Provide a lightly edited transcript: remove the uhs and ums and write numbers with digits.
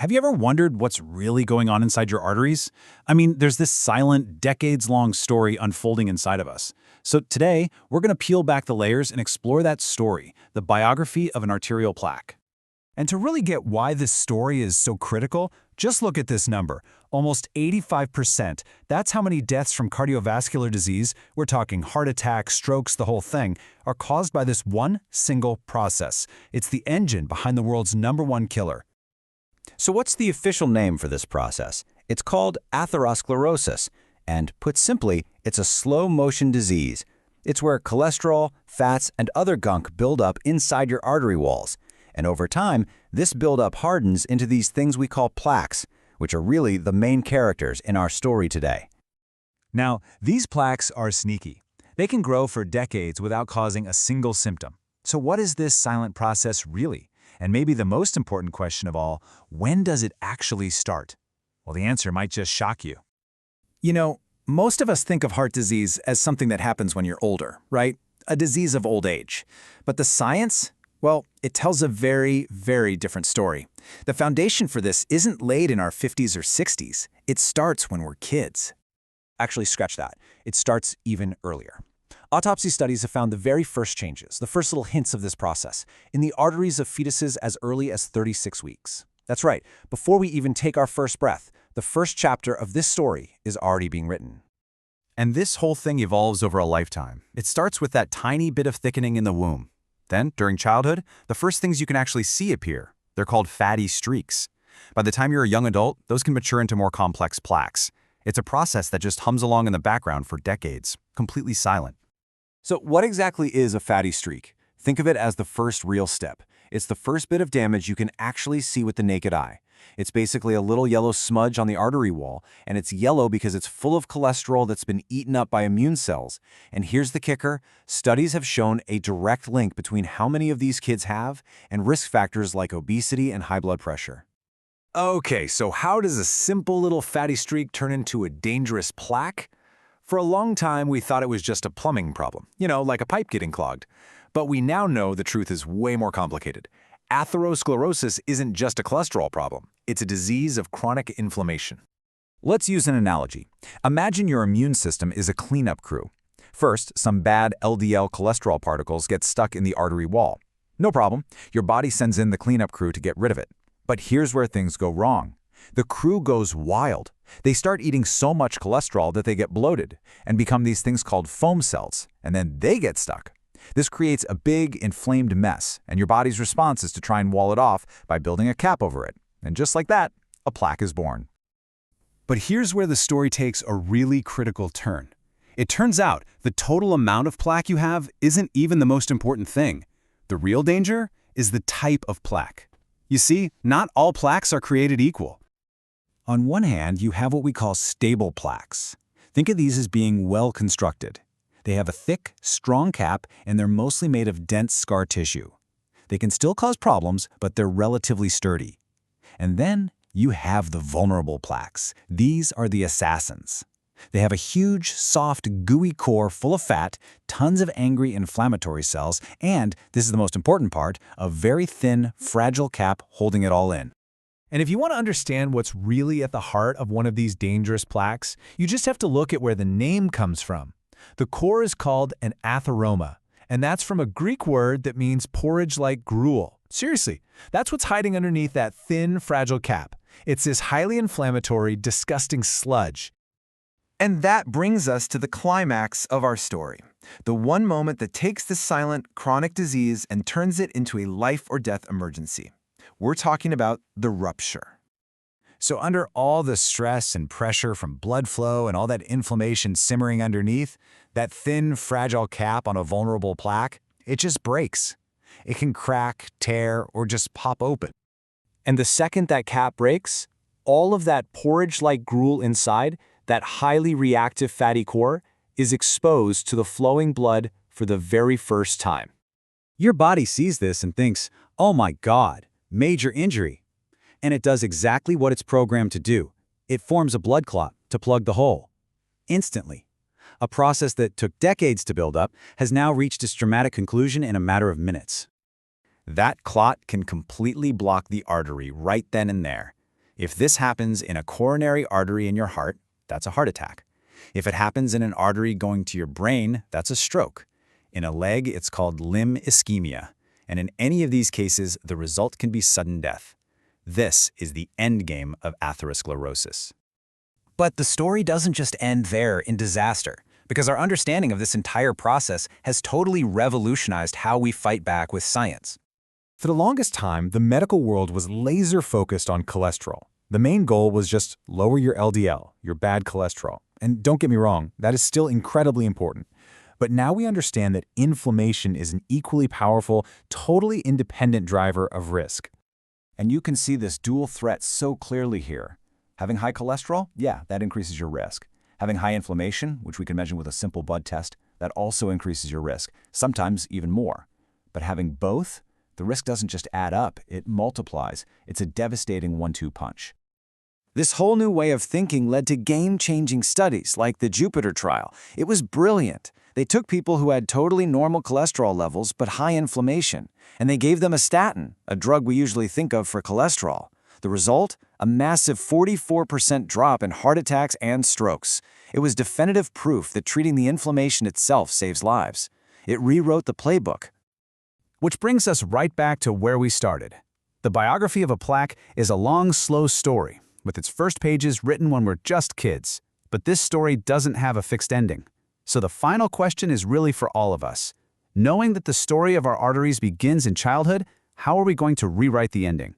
Have you ever wondered what's really going on inside your arteries? I mean, there's this silent, decades-long story unfolding inside of us. So today, we're going to peel back the layers and explore that story, the biography of an arterial plaque. And to really get why this story is so critical, just look at this number. Almost 85%. That's how many deaths from cardiovascular disease, we're talking heart attacks, strokes, the whole thing, are caused by this one single process. It's the engine behind the world's #1 killer. So what's the official name for this process? It's called atherosclerosis, and put simply, it's a slow-motion disease. It's where cholesterol, fats, and other gunk build up inside your artery walls. And over time, this buildup hardens into these things we call plaques, which are really the main characters in our story today. Now, these plaques are sneaky. They can grow for decades without causing a single symptom. So what is this silent process really? And maybe the most important question of all, when does it actually start? Well, the answer might just shock you. You know, most of us think of heart disease as something that happens when you're older, right? A disease of old age. But the science? Well, it tells a very, very different story. The foundation for this isn't laid in our 50s or 60s. It starts when we're kids. Actually, scratch that. It starts even earlier. Autopsy studies have found the very first changes, the first little hints of this process, in the arteries of fetuses as early as 36 weeks. That's right, before we even take our first breath, the first chapter of this story is already being written. And this whole thing evolves over a lifetime. It starts with that tiny bit of thickening in the womb. Then, during childhood, the first things you can actually see appear. They're called fatty streaks. By the time you're a young adult, those can mature into more complex plaques. It's a process that just hums along in the background for decades, completely silent. So what exactly is a fatty streak? Think of it as the first real step. It's the first bit of damage you can actually see with the naked eye. It's basically a little yellow smudge on the artery wall, and it's yellow because it's full of cholesterol that's been eaten up by immune cells. And here's the kicker, studies have shown a direct link between how many of these kids have and risk factors like obesity and high blood pressure. Okay, so how does a simple little fatty streak turn into a dangerous plaque? For a long time, we thought it was just a plumbing problem, like a pipe getting clogged. But we now know the truth is way more complicated. Atherosclerosis isn't just a cholesterol problem. It's a disease of chronic inflammation. Let's use an analogy. Imagine your immune system is a cleanup crew. First, some bad LDL cholesterol particles get stuck in the artery wall. No problem. Your body sends in the cleanup crew to get rid of it. But here's where things go wrong. The crew goes wild. They start eating so much cholesterol that they get bloated and become these things called foam cells, and then they get stuck. This creates a big, inflamed mess, and your body's response is to try and wall it off by building a cap over it. And just like that, a plaque is born. But here's where the story takes a really critical turn. It turns out the total amount of plaque you have isn't even the most important thing. The real danger is the type of plaque. You see, not all plaques are created equal. On one hand, you have what we call stable plaques. Think of these as being well constructed. They have a thick, strong cap, and they're mostly made of dense scar tissue. They can still cause problems, but they're relatively sturdy. And then you have the vulnerable plaques. These are the assassins. They have a huge, soft, gooey core full of fat, tons of angry inflammatory cells, and, this is the most important part, a very thin, fragile cap holding it all in. And if you want to understand what's really at the heart of one of these dangerous plaques, you just have to look at where the name comes from. The core is called an atheroma, and that's from a Greek word that means porridge like gruel. Seriously, that's what's hiding underneath that thin, fragile cap. It's this highly inflammatory, disgusting sludge. And that brings us to the climax of our story, the one moment that takes this silent, chronic disease and turns it into a life-or-death emergency. We're talking about the rupture. So under all the stress and pressure from blood flow and all that inflammation simmering underneath, that thin, fragile cap on a vulnerable plaque, it just breaks. It can crack, tear, or just pop open. And the second that cap breaks, all of that porridge-like gruel inside, that highly reactive fatty core, is exposed to the flowing blood for the very first time. Your body sees this and thinks, oh my God, major injury. And it does exactly what it's programmed to do. It forms a blood clot to plug the hole. Instantly. A process that took decades to build up has now reached its dramatic conclusion in a matter of minutes. That clot can completely block the artery right then and there. If this happens in a coronary artery in your heart, that's a heart attack. If it happens in an artery going to your brain, that's a stroke. In a leg, it's called limb ischemia. And in any of these cases, the result can be sudden death. This is the endgame of atherosclerosis. But the story doesn't just end there in disaster, because our understanding of this entire process has totally revolutionized how we fight back with science. For the longest time, the medical world was laser-focused on cholesterol. The main goal was just lower your LDL, your bad cholesterol. And don't get me wrong, that is still incredibly important. But now we understand that inflammation is an equally powerful, totally independent driver of risk. And you can see this dual threat so clearly here. Having high cholesterol? Yeah, that increases your risk. Having high inflammation, which we can measure with a simple blood test, that also increases your risk, sometimes even more. But having both? The risk doesn't just add up, it multiplies. It's a devastating 1-2 punch. This whole new way of thinking led to game-changing studies like the Jupiter trial. It was brilliant. They took people who had totally normal cholesterol levels but high inflammation, and they gave them a statin, a drug we usually think of for cholesterol. The result? A massive 44% drop in heart attacks and strokes. It was definitive proof that treating the inflammation itself saves lives. It rewrote the playbook. Which brings us right back to where we started. The biography of a plaque is a long, slow story, with its first pages written when we're just kids. But this story doesn't have a fixed ending. So the final question is really for all of us. Knowing that the story of our arteries begins in childhood, how are we going to rewrite the ending?